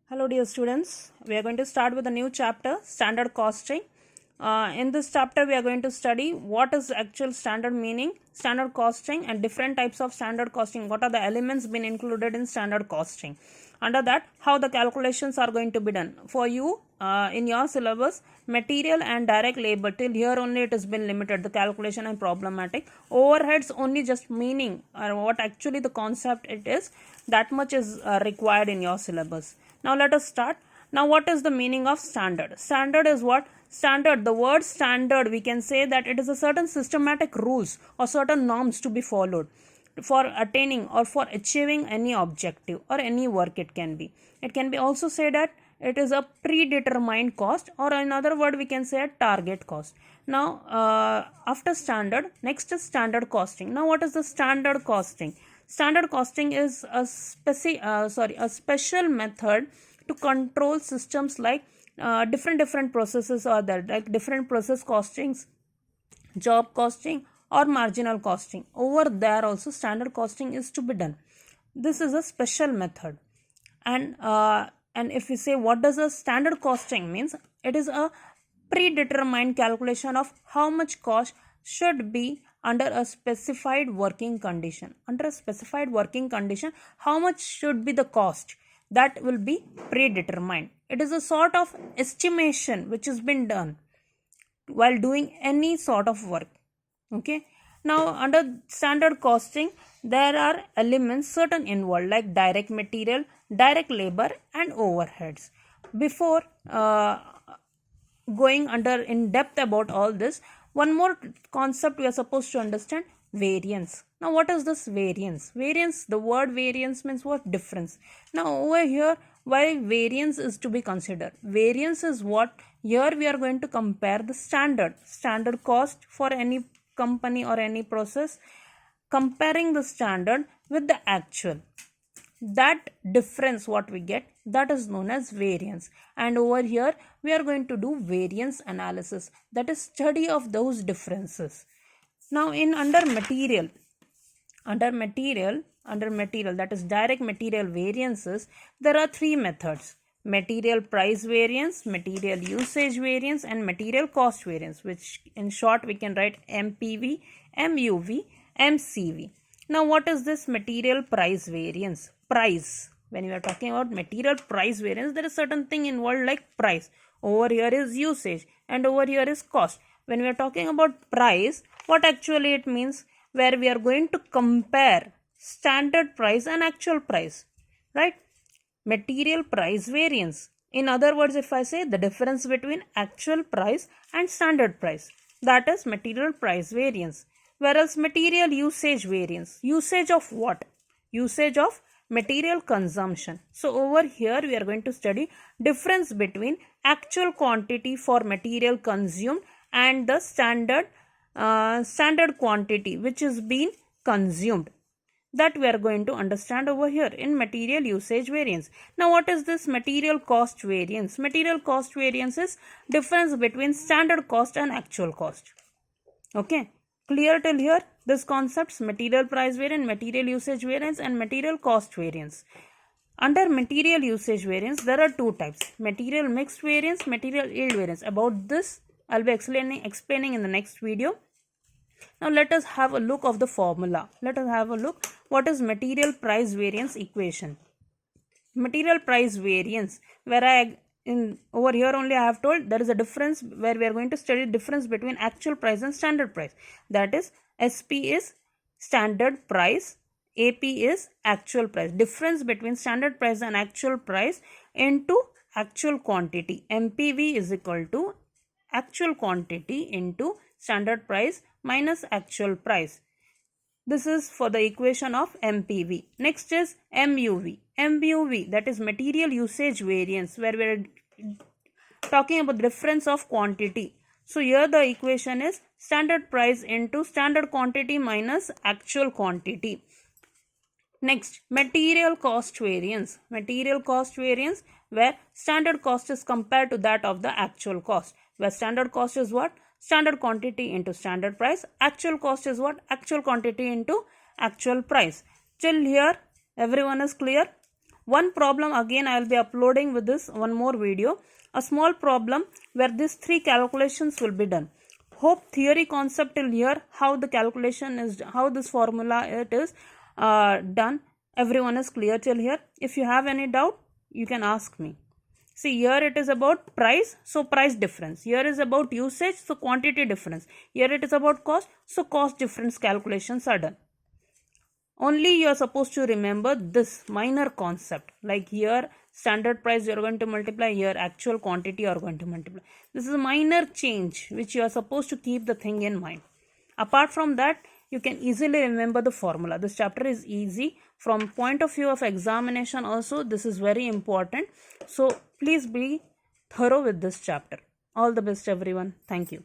Hello dear students, we are going to start with a new chapter, standard costing. In this chapter we are going to study what is actual standard meaning, standard costing and different types of standard costing, what are the elements been included in standard costing. Under that, how the calculations are going to be done. For you, in your syllabus, material and direct labor, till here only it has been limited, the calculation and problematic. Overheads only just meaning or what actually the concept it is, that much is required in your syllabus. Now let us start. Now what is the meaning of standard? Standard is what? Standard, the word standard, we can say that it is a certain systematic rules or certain norms to be followed for attaining or for achieving any objective or any work it can be. It can be also said that it is a predetermined cost, or in other word we can say a target cost. Now after standard, next is standard costing. Now what is the standard costing? Standard costing is a special method to control systems like different processes are there, like different process costings, job costing or marginal costing. Over there also standard costing is to be done. This is a special method. And if we say what does a standard costing means, it is a predetermined calculation of how much cost should be under a specified working condition. Under a specified working condition, how much should be the cost, that will be predetermined. It is a sort of estimation which has been done while doing any sort of work. Okay. Now under standard costing, there are elements certain involved like direct material, direct labor and overheads. Before going under in depth about all this, one more concept we are supposed to understand: variance. Now what is this variance? Variance, the word variance means what? Difference. Now over here, why variance is to be considered? Variance is what? Here we are going to compare the standard cost for any company or any process, comparing the standard with the actual. That difference what we get, that is known as variance. And over here we are going to do variance analysis, that is study of those differences. Now in under material, that is direct material variances, there are three methods: material price variance, material usage variance and material cost variance, which in short we can write MPV, MUV, MCV. Now what is this material price variance? Price, when you are talking about material price variance, there is certain thing involved like price. Over here is usage and over here is cost. When we are talking about price, what actually it means? Where we are going to compare standard price and actual price, right? Material price variance. In other words, if I say the difference between actual price and standard price, that is material price variance. Whereas material usage variance, usage of what? Usage of material consumption. So over here we are going to study difference between actual quantity for material consumed and the standard quantity which is being consumed. That we are going to understand over here in material usage variance. Now what is this material cost variance? Material cost variance is difference between standard cost and actual cost. Okay, clear till here? This concepts: material price variance, material usage variance and material cost variance. Under material usage variance, there are two types: material mixed variance, material yield variance. About this I'll be explaining in the next video. Now let us have a look of the formula. Let us have a look what is material price variance equation. Material price variance, where over here only I have told there is a difference, where we are going to study difference between actual price and standard price. That is, SP is standard price, AP is actual price. Difference between standard price and actual price into actual quantity. MPV is equal to actual quantity into standard price minus actual price. This is for the equation of MPV. Next is MUV. MUV, that is material usage variance, where we are talking about difference of quantity. So here the equation is standard price into standard quantity minus actual quantity. Next, material cost variance. Material cost variance, where standard cost is compared to that of the actual cost. Where standard cost is what? Standard quantity into standard price. Actual cost is what? Actual quantity into actual price. Till here everyone is clear? One problem, again I will be uploading with this one more video, a small problem where these 3 calculations will be done. Hope theory concept till here, how the calculation is, how this formula it is done, everyone is clear till here. If you have any doubt, you can ask me. See, here it is about price, so price difference. Here is about usage, so quantity difference. Here it is about cost, so cost difference calculations are done. Only you are supposed to remember this minor concept, like here standard price you are going to multiply, here actual quantity you are going to multiply. This is a minor change which you are supposed to keep the thing in mind. Apart from that, you can easily remember the formula. This chapter is easy from point of view of examination also. This is very important. So please be thorough with this chapter. All the best everyone. Thank you.